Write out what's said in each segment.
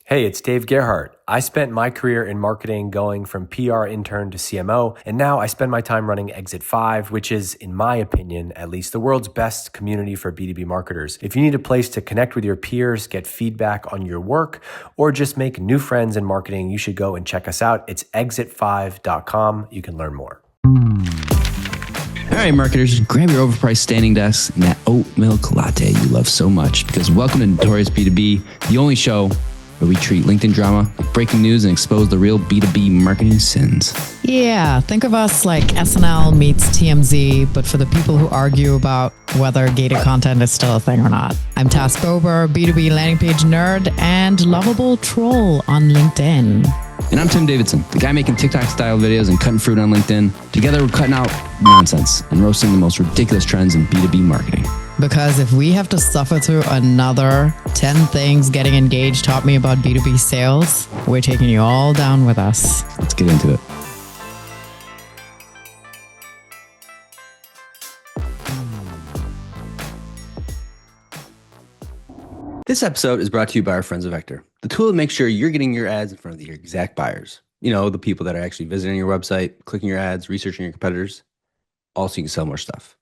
Hey, it's Dave Gerhardt. I spent my career in marketing going from PR intern to CMO, and now I spend my time running Exit 5, which is, in my opinion, at least the world's best community for B2B marketers. If you need a place to connect with your peers, get feedback on your work, or just make new friends in marketing, you should go and check us out. It's exit5.com. You can learn more. All right, marketers, grab your overpriced standing desk and that oat milk latte you love so much, because welcome to Notorious B2B, the only show where we treat LinkedIn drama like breaking news and expose the real B2B marketing sins. Yeah, think of us like SNL meets TMZ, but for the people who argue about whether gated content is still a thing or not. I'm Tass Bober, B2B landing page nerd and lovable troll on LinkedIn. And I'm Tim Davidson, the guy making TikTok-style videos and cutting fruit on LinkedIn. Together, we're cutting out nonsense and roasting the most ridiculous trends in B2B marketing. Because if we have to suffer through another 10 things getting engaged taught me about B2B sales, we're taking you all down with us. Let's get into it. This episode is brought to you by our friends at Vector, the tool that makes sure you're getting your ads in front of your exact buyers. You know, the people that are actually visiting your website, clicking your ads, researching your competitors. Also, you can sell more stuff.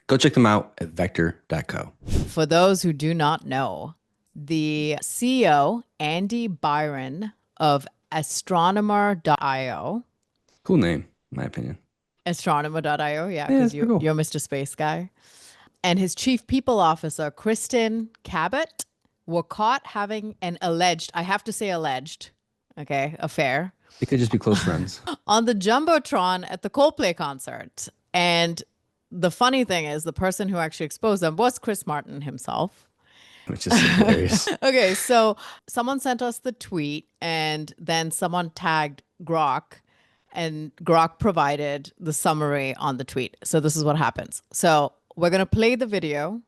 Go check them out at vector.co. For those who do not know, the CEO, Andy Byron of Astronomer.io. Cool name, in my opinion. Astronomer.io, yeah, because Yeah, cool. you're Mr. Space Guy. And his chief people officer, Kristen Cabot, were caught having an alleged, I have to say alleged, okay, affair. They could just be close friends. On the Jumbotron at the Coldplay concert. And the funny thing is, the person who actually exposed them was Chris Martin himself. Which is hilarious. Okay, so someone sent us the tweet, and then someone tagged Grok, and Grok provided the summary on the tweet. So this is what happens. So we're going to play the video.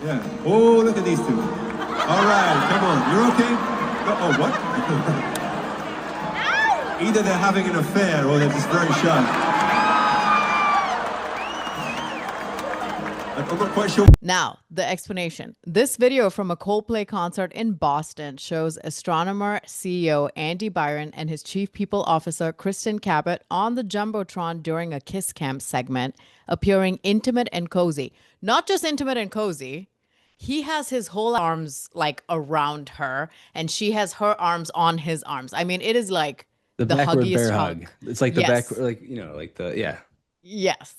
Yeah. Oh, look at these two. All right, come on. You're okay? Oh, what? Either they're having an affair or they're just very shy. I'm not quite sure. Now, the explanation. This video from a Coldplay concert in Boston shows Astronomer CEO Andy Byron and his chief people officer Kristen Cabot on the Jumbotron during a Kiss Cam segment, appearing intimate and cozy. Not just intimate and cozy. He has his whole arms like around her, and she has her arms on his arms. I mean, it is like the backward huggiest bear hug. hug. It's like the Yes. back, like, you know, like the, yeah. Yes.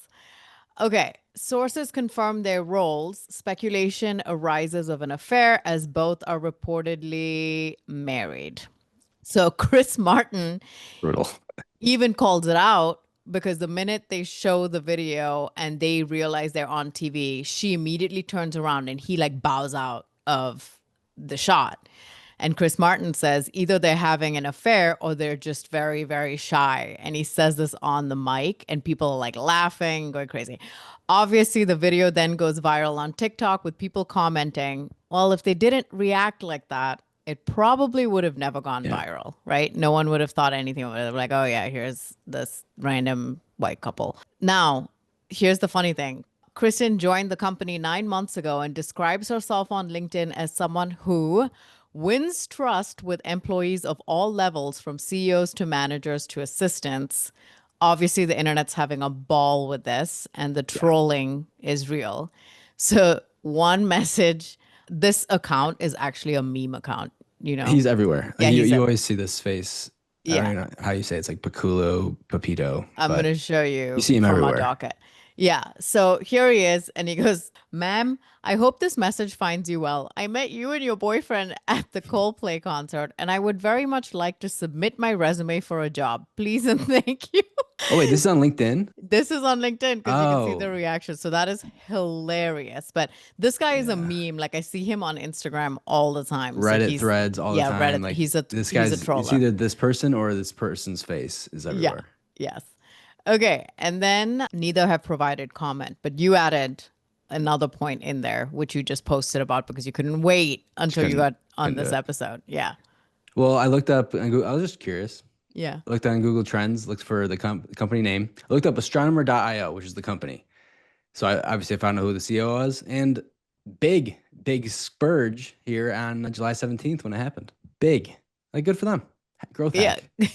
Okay. Sources confirm their roles. Speculation arises of an affair as both are reportedly married. So Chris Martin Brutal. even calls it out because the minute they show the video and they realize they're on TV, she immediately turns around and he like bows out of the shot. And Chris Martin says either they're having an affair or they're just very, very shy. And he says this on the mic and people are like laughing, going crazy. Obviously, the video then goes viral on TikTok with people commenting, well, if they didn't react like that, it probably would have never gone viral, right? No one would have thought anything of it. Like, oh yeah, here's this random white couple. Now, here's the funny thing. Kristen joined the company 9 months ago and describes herself on LinkedIn as someone who wins trust with employees of all levels, from CEOs to managers to assistants. Obviously, the internet's having a ball with this, and the trolling is real. So one message, this account is actually a meme account, you know? He's everywhere. Yeah, you always see this face. Yeah. I don't know how you say it. It's like Paculo, Pepito. I'm going to show you see him from everywhere. our docket. Yeah. So here he is. And he goes, ma'am, I hope this message finds you well. I met you and your boyfriend at the Coldplay concert, and I would very much like to submit my resume for a job. Please and thank you. Oh, wait, this is on LinkedIn? This is on LinkedIn because you can see the Oh. reaction. So that is hilarious. But this guy is a meme. Like I see him on Instagram all the time. So Reddit threads all the time. Reddit. Like, He's a troller. It's either this person or this person's face is everywhere. Yes. Okay. And then neither have provided comment, but you added another point in there, which you just posted about because you couldn't wait until you got on this episode. Yeah. Well, I looked up and I was just curious. Yeah. I looked on Google Trends, looked for the company name. I looked up Astronomer.io, which is the company. So I obviously found out who the CEO was. And big spurge here on July 17th when it happened. Big. Like, good for them. Growth hack. Yeah.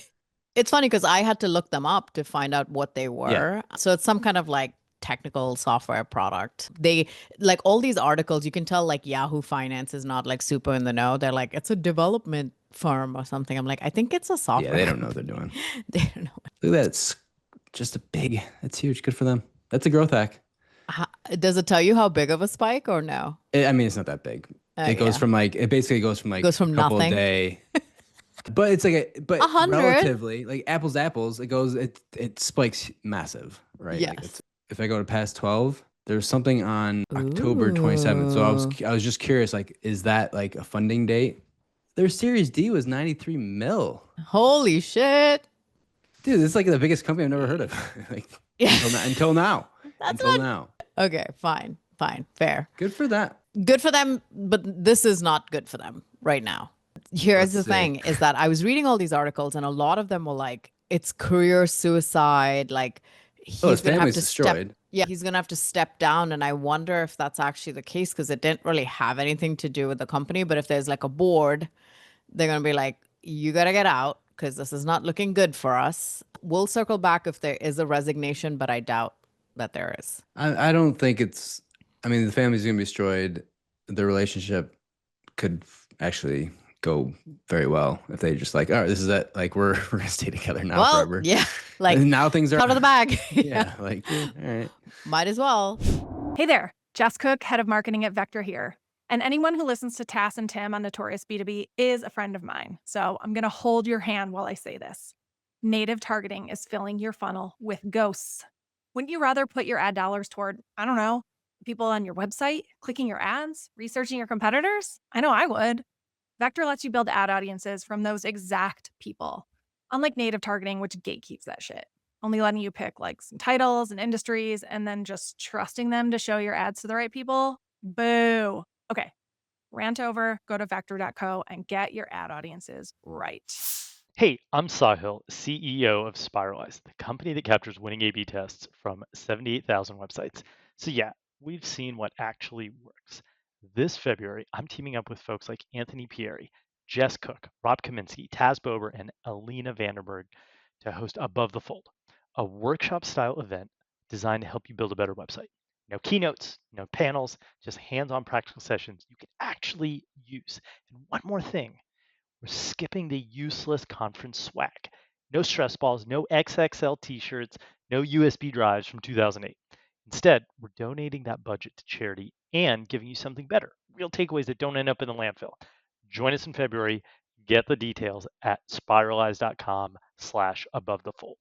It's funny because I had to look them up to find out what they were. Yeah. So it's some kind of like technical software product. They like all these articles, you can tell like Yahoo Finance is not like super in the know. They're like, it's a development firm or something. I'm like, I think it's a software. Yeah, they don't know what they're doing. They don't know. Look at that. It's just that's huge. Good for them. That's a growth hack. Does it tell you how big of a spike or no? I mean, it's not that big. It goes from like, it basically goes from like goes from a couple nothing. a day. But it's like, but 100. relatively, like apples to apples, it spikes massive, right? Yes. Like if I go to past 12, there's something on October 27th. So I was just curious, like, is that like a funding date? Their Series D was 93 mil. Holy shit. Dude, it's like the biggest company I've never heard of. Like, until now. Now. Okay, fine, fair. Good for that. Good for them, but this is not good for them right now. Here's the thing is that I was reading all these articles and a lot of them were like, it's career suicide. Like his family's destroyed. He's going to have to step down. And I wonder if that's actually the case because it didn't really have anything to do with the company. But if there's like a board, they're going to be like, you got to get out because this is not looking good for us. We'll circle back if there is a resignation, but I doubt that there is. I don't think it's, I mean, the family's going to be destroyed. The relationship could actually go very well if they just like, all right, this is it. Like we're gonna stay together now forever. Yeah. Like and now things are out of the bag. Yeah. Like, all right. Might as well. Hey there, Jess Cook, head of marketing at Vector here. And anyone who listens to Tass and Tim on Notorious B2B is a friend of mine. So I'm gonna hold your hand while I say this. Native targeting is filling your funnel with ghosts. Wouldn't you rather put your ad dollars toward, I don't know, people on your website, clicking your ads, researching your competitors? I know I would. Vector lets you build ad audiences from those exact people. Unlike native targeting, which gatekeeps that shit, only letting you pick like some titles and industries and then just trusting them to show your ads to the right people. Boo. Okay, rant over, go to vector.co and get your ad audiences right. Hey, I'm Sahil, CEO of Spiralize, the company that captures winning A/B tests from 78,000 websites. So yeah, we've seen what actually works. This February, I'm teaming up with folks like Anthony Pieri, Jess Cook, Rob Kaminsky, Taz Bober, and Alina Vanderberg to host Above the Fold, a workshop-style event designed to help you build a better website. No keynotes, no panels, just hands-on practical sessions you can actually use. And one more thing, we're skipping the useless conference swag. No stress balls, no XXL t-shirts, no USB drives from 2008. Instead, we're donating that budget to charity and giving you something better, real takeaways that don't end up in the landfill. Join us in February. Get the details at spiralize.com/abovethefold.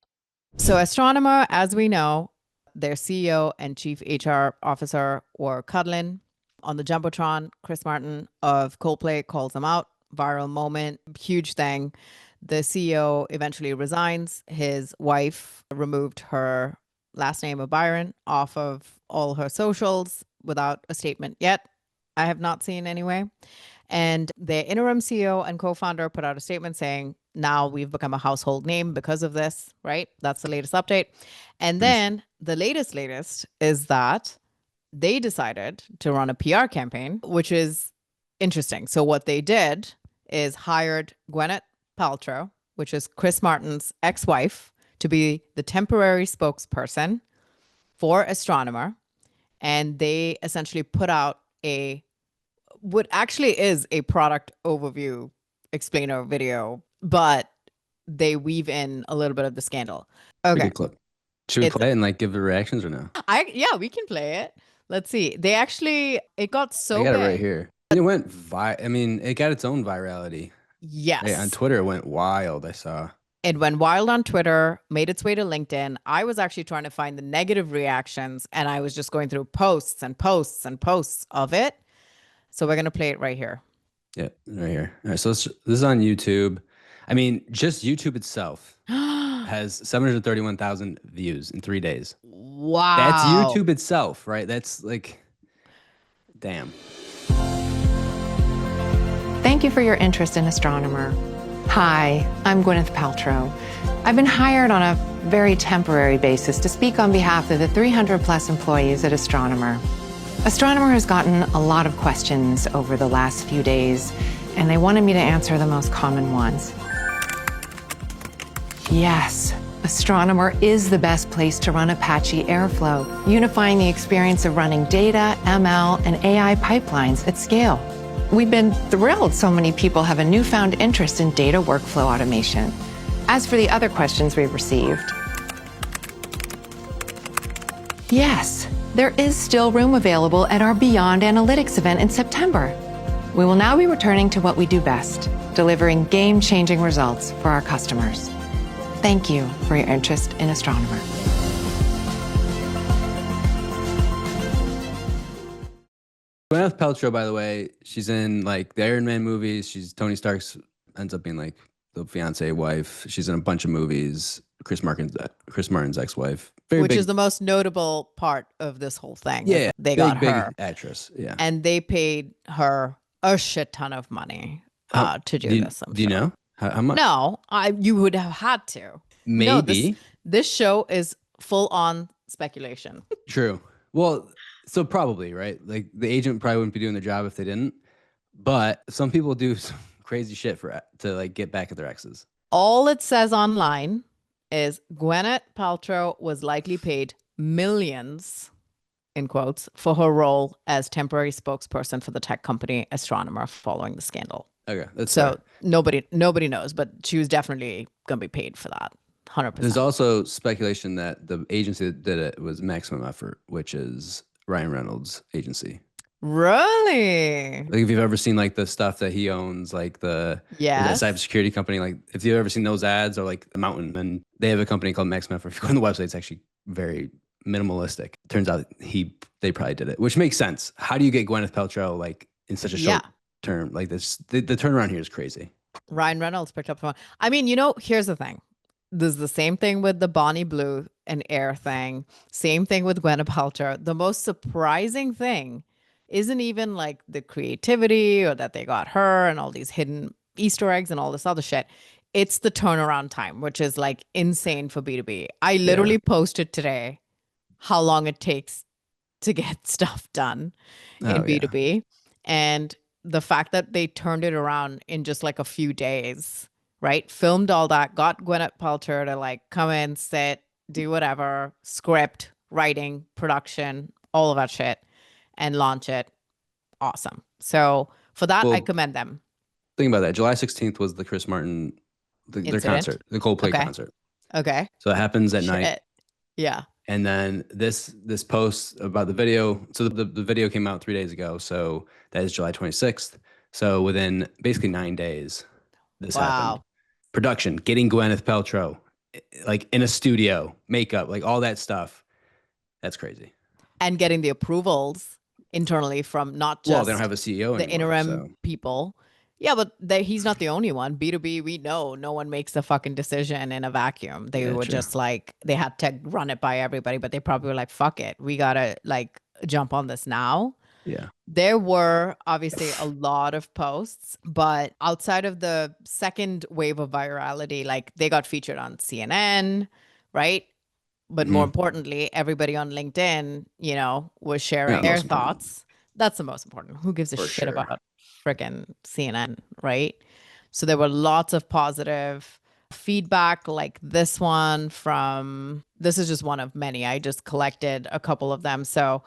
So Astronomer, as we know, their CEO and chief HR officer were cuddling on the Jumbotron. Chris Martin of Coldplay calls them out. Viral moment, huge thing. The CEO eventually resigns. His wife removed her last name of Byron off of all her socials without a statement yet. I have not seen anyway. And the interim CEO and co-founder put out a statement saying, now we've become a household name because of this, right? That's the latest update. And then the latest is that they decided to run a PR campaign, which is interesting. So what they did is hired Gwyneth Paltrow, which is Chris Martin's ex-wife, to be the temporary spokesperson for Astronomer. And they essentially put out what actually is a product overview explainer video, but they weave in a little bit of the scandal. Okay. Good clip. Should we play it and like give the reactions or no? Yeah, we can play it. Let's see. It got so I got big. it right here. It went it got its own virality. Yes. Hey, on Twitter, it went wild, I saw. It went wild on Twitter, made its way to LinkedIn. I was actually trying to find the negative reactions, and I was just going through posts and posts and posts of it. So we're going to play it right here. Yeah, right here. All right, so this is on YouTube. I mean, just YouTube itself has 731,000 views in 3 days. Wow. That's YouTube itself, right? That's like, damn. Thank you for your interest in Astronomer. Hi, I'm Gwyneth Paltrow. I've been hired on a very temporary basis to speak on behalf of the 300 plus employees at Astronomer. Astronomer has gotten a lot of questions over the last few days, and they wanted me to answer the most common ones. Yes, Astronomer is the best place to run Apache Airflow, unifying the experience of running data, ML, and AI pipelines at scale. We've been thrilled so many people have a newfound interest in data workflow automation. As for the other questions we've received, yes, there is still room available at our Beyond Analytics event in September. We will now be returning to what we do best, delivering game-changing results for our customers. Thank you for your interest in Astronomer. Gwyneth Paltrow, by the way, she's in like the Iron Man movies. She's Tony Stark's ends up being like the fiance wife. She's in a bunch of movies. Chris Martin's ex-wife. Which is the most notable part of this whole thing. Yeah, They got big her. actress. Yeah. And they paid her a shit ton of money to do this. Do you know? How much? No, you would have had to. Maybe. No, this show is full on speculation. True. Well, so probably, right? Like the agent probably wouldn't be doing the job if they didn't. But some people do some crazy shit to like get back at their exes. All it says online is Gwyneth Paltrow was likely paid millions, in quotes, for her role as temporary spokesperson for the tech company Astronomer following the scandal. Okay, that's so fair. nobody knows, but she was definitely gonna be paid for that. 100%. There's also speculation that the agency that did it was Maximum Effort, which is Ryan Reynolds' agency. Really? Like if you've ever seen like the stuff that he owns, like the cybersecurity company, like if you've ever seen those ads or like the Mountain, and they have a company called Maximum Effort. If you go on the website, it's actually very minimalistic. Turns out they probably did it, which makes sense. How do you get Gwyneth Paltrow like in such a short term like this? The turnaround here is crazy. Ryan Reynolds picked up the phone. I mean, here's the thing. There's the same thing with the Bonnie Blue and Air thing. Same thing with Gwyneth Paltrow. The most surprising thing isn't even like the creativity or that they got her and all these hidden Easter eggs and all this other shit. It's the turnaround time, which is like insane for B2B. I literally posted today how long it takes to get stuff done in B2B. Yeah. And the fact that they turned it around in just like a few days, right? Filmed all that, got Gwyneth Paltrow to like come in, sit, do whatever, script, writing, production, all of that shit, and launch it. Awesome. So for that, I commend them. Think about that. July 16th was the Chris Martin, their concert, the Coldplay concert. Okay. So it happens at night. Yeah. And then this post about the video. So the video came out 3 days ago. So that is July 26th. So within basically 9 days, this happened. Production, getting Gwyneth Paltrow, like in a studio, makeup, like all that stuff. That's crazy. And getting the approvals internally from not just they don't have a CEO the anymore, interim people. Yeah, but he's not the only one. B2B, we know no one makes the fucking decision in a vacuum. They were just like, they had to run it by everybody, but they probably were like, fuck it. We got to like jump on this now. Yeah. There were obviously a lot of posts, but outside of the second wave of virality, like they got featured on CNN, right? But more importantly, everybody on LinkedIn, was sharing their thoughts. That's the most important. Who gives a shit about freaking CNN, right? So there were lots of positive feedback like this one this is just one of many. I just collected a couple of them. So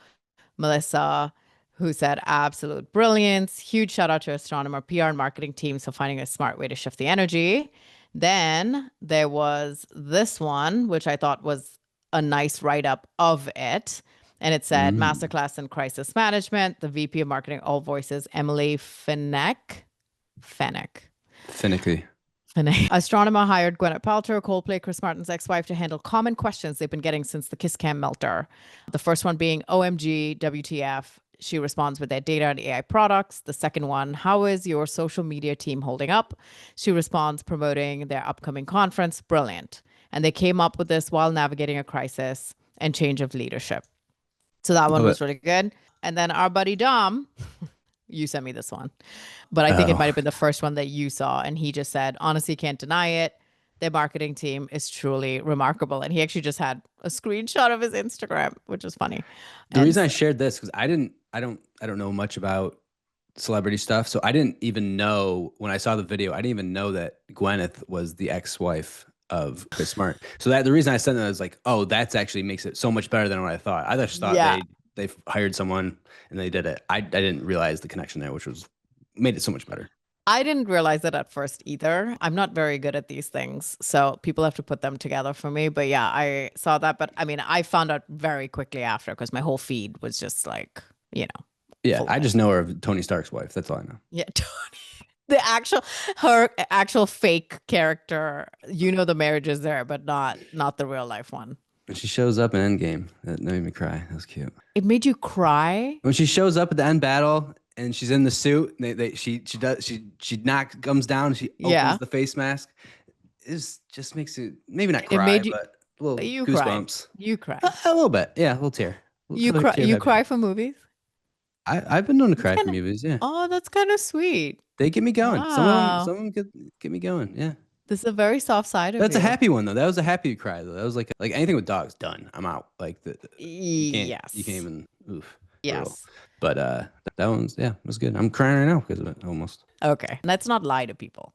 Melissa, who said absolute brilliance. Huge shout out to Astronomer PR and marketing teams for finding a smart way to shift the energy. Then there was this one, which I thought was a nice write-up of it. And it said, masterclass in crisis management, the VP of marketing, All Voices, Emily Fennick. Astronomer hired Gwyneth Paltrow, Coldplay, Chris Martin's ex-wife, to handle common questions they've been getting since the Kiss Cam melter. The first one being, OMG, WTF. She responds with their data and AI products. The second one, how is your social media team holding up? She responds, promoting their upcoming conference. Brilliant. And they came up with this while navigating a crisis and change of leadership. So that one was really good. And then our buddy Dom, you sent me this one, but I think it might have been the first one that you saw. And he just said, honestly, can't deny it. their marketing team is truly remarkable. And he actually just had a screenshot of his Instagram, which is funny. The reason I shared this because I don't know much about celebrity stuff, so I didn't even know when I saw the video. I didn't even know that Gwyneth was the ex-wife of Chris Smart. So that the reason I sent that was like, oh, that's actually makes it so much better than what I thought. I just thought Yeah. they hired someone and they did it. I didn't realize the connection there, which was made it so much better. I didn't realize it at first either. I'm not very good at these things, so people have to put them together for me. But yeah, I saw that. But I mean, I found out very quickly after because my whole feed was just like, you know. Yeah, full I of- just know her as Tony Stark's wife. That's all I know. Yeah, Tony. Her actual fake character. You know, the marriage is there, but not the real life one. When she shows up in Endgame, that made me cry. That was cute. It made you cry. When she shows up at the end battle and she's in the suit, and she comes down, she Yeah. opens the face mask. It just makes it maybe not It cry, made you- but a little You cried. goosebumps. You cry. A little bit, yeah, a little tear. You Little cry. tear You happy. cry for movies. I've been known to cry kinda- for movies. Yeah, Oh, that's kind of sweet. they get me going. Wow. Some of them get me going. Yeah, This is a very soft side of that's you. a happy one though. That was a happy cry though. That was like anything with dogs done. I'm out. Like Yes. you can't even oof. Yes. But that one's it was good. I'm crying right now because of it almost. Okay. Let's not lie to people.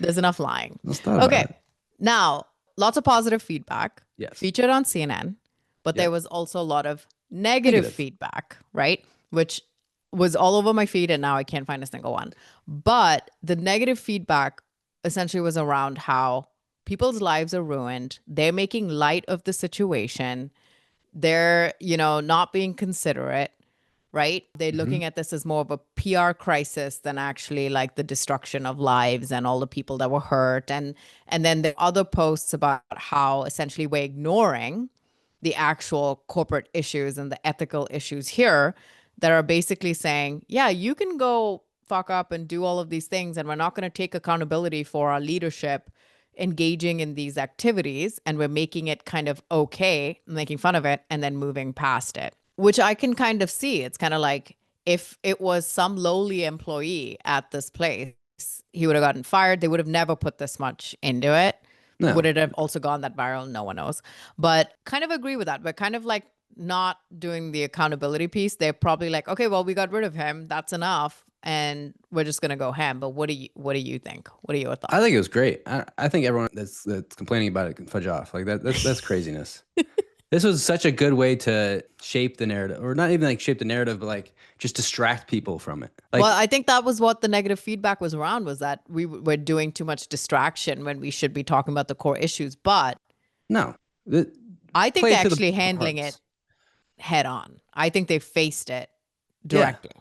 There's enough lying. Let's talk about Okay. it. Now, lots of positive feedback Yes. featured on CNN, but there Yep. was also a lot of negative Negative. feedback, right? Which was all over my feed and now I can't find a single one. But the negative feedback essentially was around how people's lives are ruined. They're making light of the situation. They're, not being considerate, right? They're looking at this as more of a PR crisis than actually like the destruction of lives and all the people that were hurt. And then the other posts about how essentially we're ignoring the actual corporate issues and the ethical issues here that are basically saying, yeah, you can go fuck up and do all of these things, and we're not going to take accountability for our leadership engaging in these activities, and we're making it kind of okay, making fun of it, and then moving past it, which I can kind of see. It's kind of like if it was some lowly employee at this place, he would have gotten fired. They would have never put this much into it. No. Would it have also gone that viral? No one knows. But kind of agree with that. But kind of like not doing the accountability piece. They're probably like, okay, well, we got rid of him. That's enough. And we're just gonna go ham. But what do you think? What are your thoughts? I think it was great. I think everyone that's complaining about it can fudge off. Like that's craziness. This was such a good way to shape the narrative, or not even like shape the narrative, but like just distract people from it. Like, Well, I think that was what the negative feedback was around, was that we were doing too much distraction when we should be talking about the core issues. But no, I think play they're to the actually handling parts. it head on. I think they faced it directly.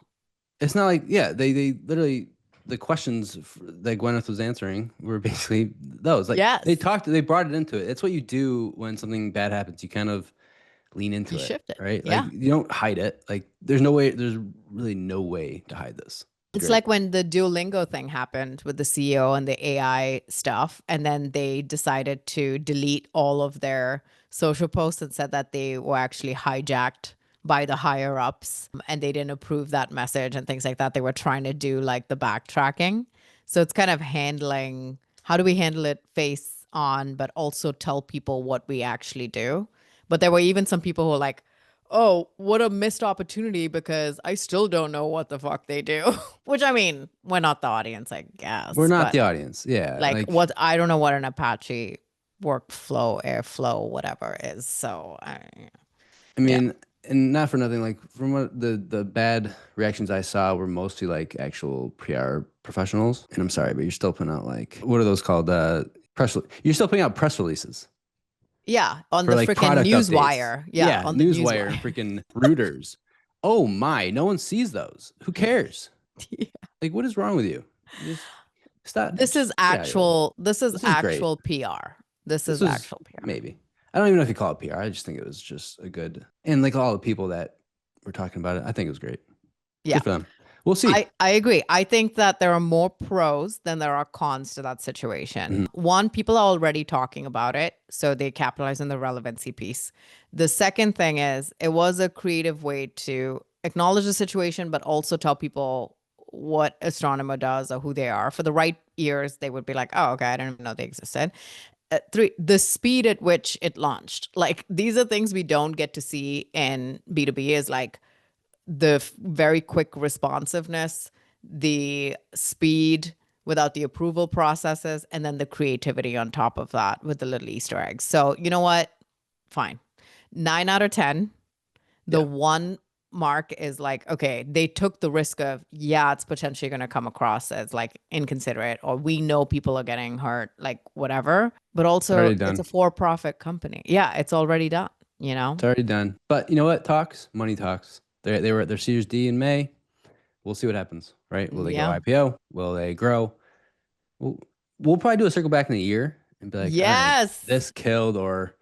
It's not like they literally the questions that Gwyneth was answering were basically those. Like Yes. they brought it into it. It's what you do when something bad happens. You kind of lean into You it, shift it. right? Yeah. Like you don't hide it. Like there's really no way to hide this. It's Great. like when the Duolingo thing happened with the CEO and the AI stuff, and then they decided to delete all of their social posts and said that they were actually hijacked by the higher ups and they didn't approve that message and things like that. They were trying to do like the backtracking. So it's kind of handling, how do we handle it face on, but also tell people what we actually do. But there were even some people who were like, oh, what a missed opportunity because I still don't know what the fuck they do. Which, I mean, we're not the audience, I guess. We're not but, the audience. Yeah. Like what, I don't know what an Apache workflow, airflow, whatever is. So I mean, and not for nothing, like from what the bad reactions I saw were mostly like actual PR professionals. And I'm sorry, but you're still putting out like, what are those called? You're still putting out press releases. yeah, on For the like freaking product Newswire. updates. Yeah, on the Newswire and freaking Reuters. Oh my, no one sees those. Who cares? Yeah. Like, what is wrong with you? Just stop. This is actual. This is This is great. actual PR. This is was actual PR. Maybe. I don't even know if you call it PR. I just think it was just a good, and like all the people that were talking about it, I think it was great. Yeah. Good for them. We'll see. I agree. I think that there are more pros than there are cons to that situation. One, people are already talking about it, so they capitalize on the relevancy piece. The second thing is it was a creative way to acknowledge the situation, but also tell people what Astronomer does or who they are. For the right ears, they would be like, oh, okay, I didn't even know they existed. Three, the speed at which it launched. Like, these are things we don't get to see in B2B, is like the very quick responsiveness, the speed without the approval processes, and then the creativity on top of that with the little Easter eggs. So you know what? Fine. 9 out of 10. The one mark is like, okay, they took the risk of, it's potentially going to come across as like inconsiderate, or we know people are getting hurt, like whatever. But also, it's a for-profit company. Yeah, it's already done, you know? It's already done. But you know what? Money talks. They were at their Series D in May. We'll see what happens, right? Will they go IPO? Will they grow? We'll probably do a circle back in a year and be like, yes, this killed, or,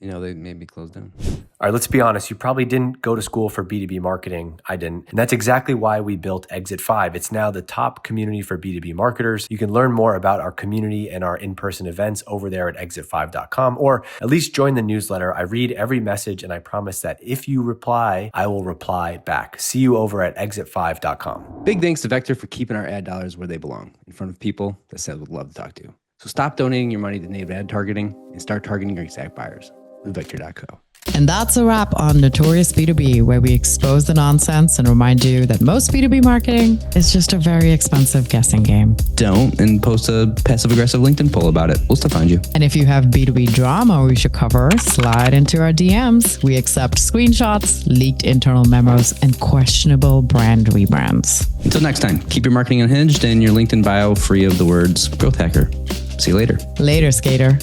they maybe closed down. All right, let's be honest. You probably didn't go to school for B2B marketing. I didn't. And that's exactly why we built Exit 5. It's now the top community for B2B marketers. You can learn more about our community and our in-person events over there at exit5.com, or at least join the newsletter. I read every message, and I promise that if you reply, I will reply back. See you over at exit5.com. Big thanks to Vector for keeping our ad dollars where they belong, in front of people that said would love to talk to you. So stop donating your money to native ad targeting and start targeting your exact buyers with Vector.co. And that's a wrap on Notorious B2B, where we expose the nonsense and remind you that most B2B marketing is just a very expensive guessing game. Don't, and post a passive-aggressive LinkedIn poll about it. We'll still find you. And if you have B2B drama we should cover, slide into our DMs. We accept screenshots, leaked internal memos, and questionable brand rebrands. Until next time, keep your marketing unhinged and your LinkedIn bio free of the words growth hacker. See you later. Later, skater.